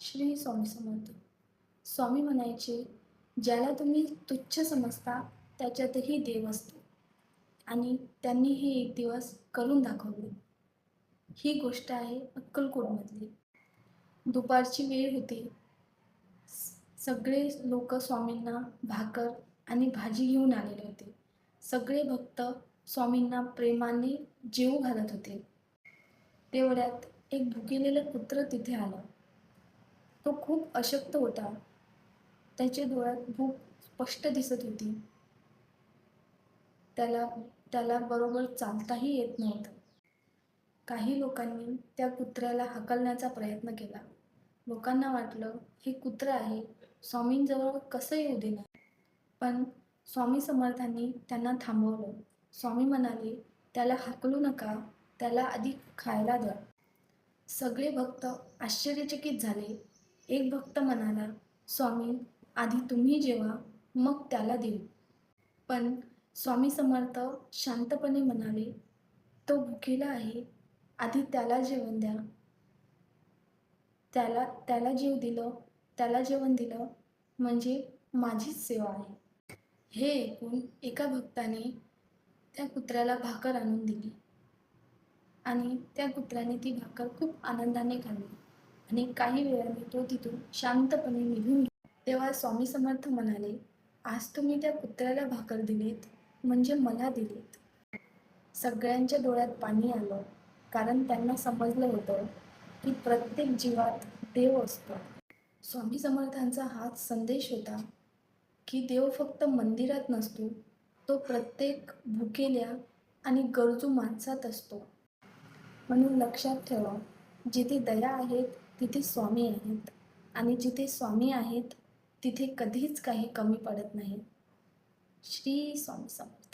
श्री स्वामी समर्थ. स्वामी म्हणायचे, ज्याला तुम्ही तुच्छ समजता त्याच्यातही देव असतो आणि त्यांनी हे एक दिवस करून दाखवले. ही गोष्ट आहे अक्कलकोटमधली. दुपारची वेळ होती. सगळे लोक स्वामींना भाकर आणि भाजी घेऊन आलेले होते. सगळे भक्त स्वामींना प्रेमाने जेवू घालत होते. तेवढ्यात एक भुकेलेलं कुत्र तिथे आलं. तो खूप अशक्त होता. त्याच्या डोळ्यात भूक स्पष्ट दिसत होती. त्याला त्याला बरोबर चालताही येत नव्हतं. काही लोकांनी त्या कुत्र्याला हाकलण्याचा प्रयत्न केला. लोकांना वाटलं हे कुत्र आहे, स्वामींजवळ कसं येऊ देणार. पण स्वामी समर्थांनी त्यांना थांबवलं. स्वामी म्हणाले, त्याला हाकलू नका, त्याला आधी खायला द्या. सगळे भक्त आश्चर्यचकित झाले. एक भक्त म्हणाला, स्वामी आधी तुम्ही जेवा, मग त्याला देऊ. पण स्वामी समर्थ शांतपणे म्हणाले, तो भुकेला आहे, आधी त्याला जेवण द्या. त्याला त्याला जेवण दिलं म्हणजे माझीच सेवा आहे. हे ऐकून एका भक्ताने त्या कुत्र्याला भाकर आणून दिली आणि त्या कुत्र्याने ती भाकर खूप आनंदाने खाल्ली आणि काही वेळाने तो तिथून शांतपणे निघून गेला. तेव्हा स्वामी समर्थ म्हणाले, आज तुम्ही त्या कुत्र्याला भाकर दिलीत म्हणजे मला दिलीत. सगळ्यांच्या डोळ्यात पाणी आलं, कारण त्यांना समजलं होतं की प्रत्येक जीवात देव असतो. स्वामी समर्थांचा हाच संदेश होता की देव फक्त मंदिरात नसतो, तो प्रत्येक भुकेल्या आणि गरजू माणसात असतो. म्हणून लक्षात ठेवा, जिथे दया आहेत तिथे स्वामी आहेत आणि जिथे स्वामी आहेत तिथे कधीच काही कमी पडत नाही. श्री स्वामी समर्थ.